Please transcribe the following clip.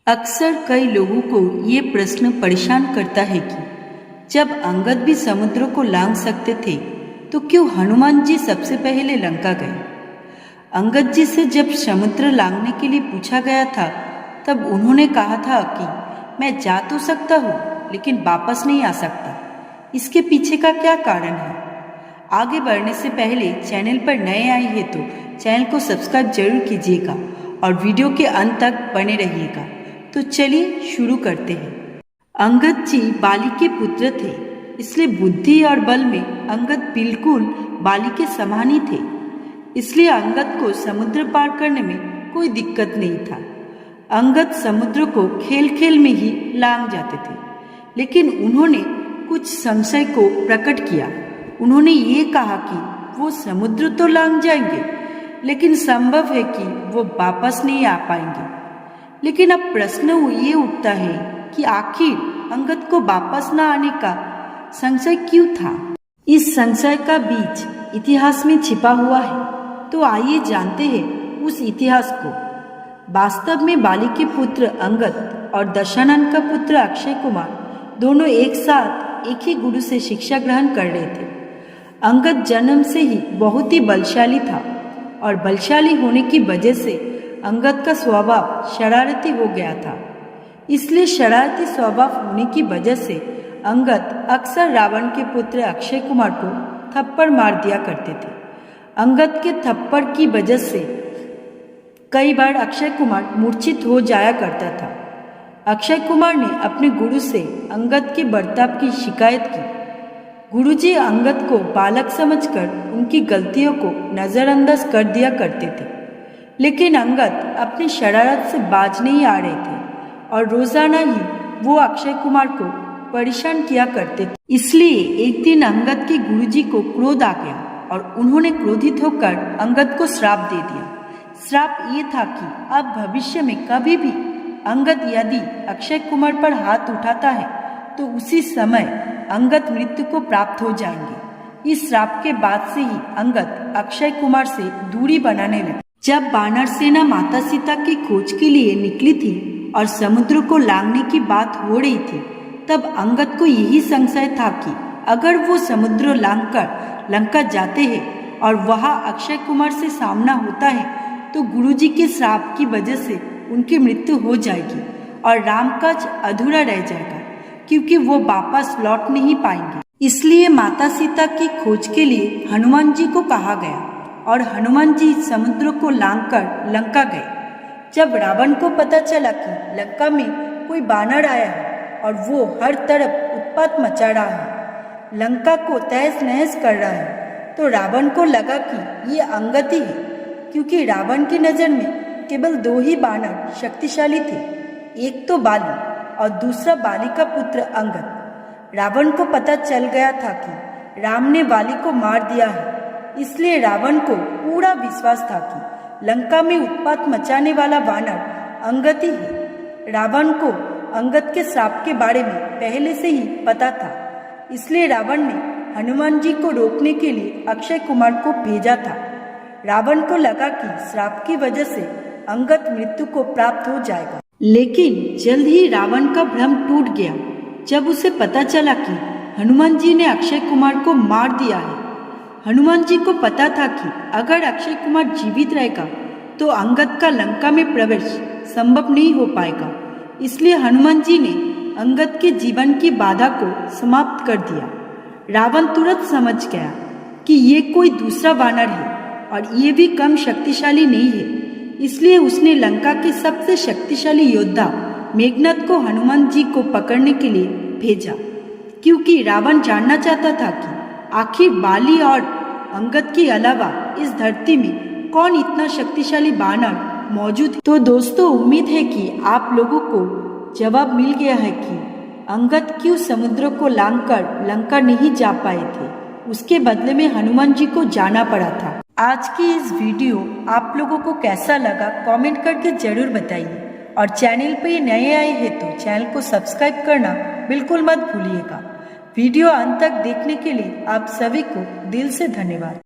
अक्सर कई लोगों को ये प्रश्न परेशान करता है कि जब अंगद भी समुद्र को लांघ सकते थे तो क्यों हनुमान जी सबसे पहले लंका गए। अंगद जी से जब समुद्र लांघने के लिए पूछा गया था तब उन्होंने कहा था कि मैं जा तो सकता हूँ लेकिन वापस नहीं आ सकता। इसके पीछे का क्या कारण है? आगे बढ़ने से पहले चैनल पर नए आए हैं तो चैनल को सब्सक्राइब जरूर कीजिएगा और वीडियो के अंत तक बने रहिएगा। तो चलिए शुरू करते हैं। अंगद जी बाली के पुत्र थे, इसलिए बुद्धि और बल में अंगद बिल्कुल बाली के समान ही थे। इसलिए अंगद को समुद्र पार करने में कोई दिक्कत नहीं था। अंगद समुद्र को खेल खेल में ही लांघ जाते थे, लेकिन उन्होंने कुछ संशय को प्रकट किया। उन्होंने ये कहा कि वो समुद्र तो लांघ जाएंगे लेकिन संभव है कि वो वापस नहीं आ पाएंगे। लेकिन अब प्रश्न ये उठता है कि आखिर अंगद को वापस न आने का संशय क्यों था? इस संशय का बीज इतिहास में छिपा हुआ है, तो आइए जानते हैं उस इतिहास को। वास्तव में बाली के पुत्र अंगद और दशानन का पुत्र अक्षय कुमार दोनों एक साथ एक ही गुरु से शिक्षा ग्रहण कर रहे थे। अंगद जन्म से ही बहुत ही बलशाली था और बलशाली होने की वजह से अंगद का स्वभाव शरारती हो गया था। इसलिए शरारती स्वभाव होने की वजह से अंगद अक्सर रावण के पुत्र अक्षय कुमार को थप्पड़ मार दिया करते थे। अंगद के थप्पड़ की वजह से कई बार अक्षय कुमार मूर्छित हो जाया करता था। अक्षय कुमार ने अपने गुरु से अंगद के बर्ताव की शिकायत की। गुरुजी अंगद को बालक समझकर उनकी गलतियों को नज़रअंदाज कर दिया करते थे, लेकिन अंगद अपनी शरारत से बाज नहीं आ रहे थे और रोजाना ही वो अक्षय कुमार को परेशान किया करते थे। इसलिए एक दिन अंगद के गुरुजी को क्रोध आ गया और उन्होंने क्रोधित होकर अंगद को श्राप दे दिया। श्राप ये था कि अब भविष्य में कभी भी अंगद यदि अक्षय कुमार पर हाथ उठाता है तो उसी समय अंगद मृत्यु को प्राप्त हो जाएंगे। इस श्राप के बाद से ही अंगद अक्षय कुमार से दूरी बनाने लगे। जब वानर सेना माता सीता की खोज के लिए निकली थी और समुद्र को लांघने की बात हो रही थी, तब अंगद को यही संशय था कि अगर वो समुद्र लांघकर लंका जाते हैं और वहां अक्षय कुमार से सामना होता है तो गुरुजी के श्राप की वजह से उनकी मृत्यु हो जाएगी और रामकाज अधूरा रह जाएगा, क्योंकि वो वापस लौट नहीं पाएंगे। इसलिए माता सीता की खोज के लिए हनुमान जी को कहा गया और हनुमान जी समुद्र को लांघकर लंका गए। जब रावण को पता चला कि लंका में कोई बानर आया है और वो हर तरफ उत्पात मचा रहा है, लंका को तहस नहस कर रहा है, तो रावण को लगा कि ये अंगद ही है, क्योंकि रावण की नज़र में केवल दो ही बानर शक्तिशाली थे, एक तो बाली और दूसरा बाली का पुत्र अंगद। रावण को पता चल गया था कि राम ने बाली को मार दिया है, इसलिए रावण को पूरा विश्वास था कि लंका में उत्पात मचाने वाला वानर अंगद ही है। रावण को अंगद के श्राप के बारे में पहले से ही पता था, इसलिए रावण ने हनुमान जी को रोकने के लिए अक्षय कुमार को भेजा था। रावण को लगा कि श्राप की वजह से अंगद मृत्यु को प्राप्त हो जाएगा, लेकिन जल्द ही रावण का भ्रम टूट गया जब उसे पता चला कि हनुमान जी ने अक्षय कुमार को मार दिया है। हनुमान जी को पता था कि अगर अक्षय कुमार जीवित रहेगा तो अंगद का लंका में प्रवेश संभव नहीं हो पाएगा, इसलिए हनुमान जी ने अंगद के जीवन की बाधा को समाप्त कर दिया। रावण तुरंत समझ गया कि ये कोई दूसरा वानर है और ये भी कम शक्तिशाली नहीं है, इसलिए उसने लंका के सबसे शक्तिशाली योद्धा मेघनाद को हनुमान जी को पकड़ने के लिए भेजा, क्योंकि रावण जानना चाहता था कि आखिर बाली और अंगद के अलावा इस धरती में कौन इतना शक्तिशाली बानर मौजूद है। तो दोस्तों, उम्मीद है कि आप लोगों को जवाब मिल गया है कि अंगद क्यों समुद्र को लांघकर लंका नहीं जा पाए थे, उसके बदले में हनुमान जी को जाना पड़ा था। आज की इस वीडियो आप लोगों को कैसा लगा कमेंट करके जरूर बताइए और चैनल पे नए आए हैं तो चैनल को सब्सक्राइब करना बिल्कुल मत भूलिएगा। वीडियो अंत तक देखने के लिए आप सभी को दिल से धन्यवाद।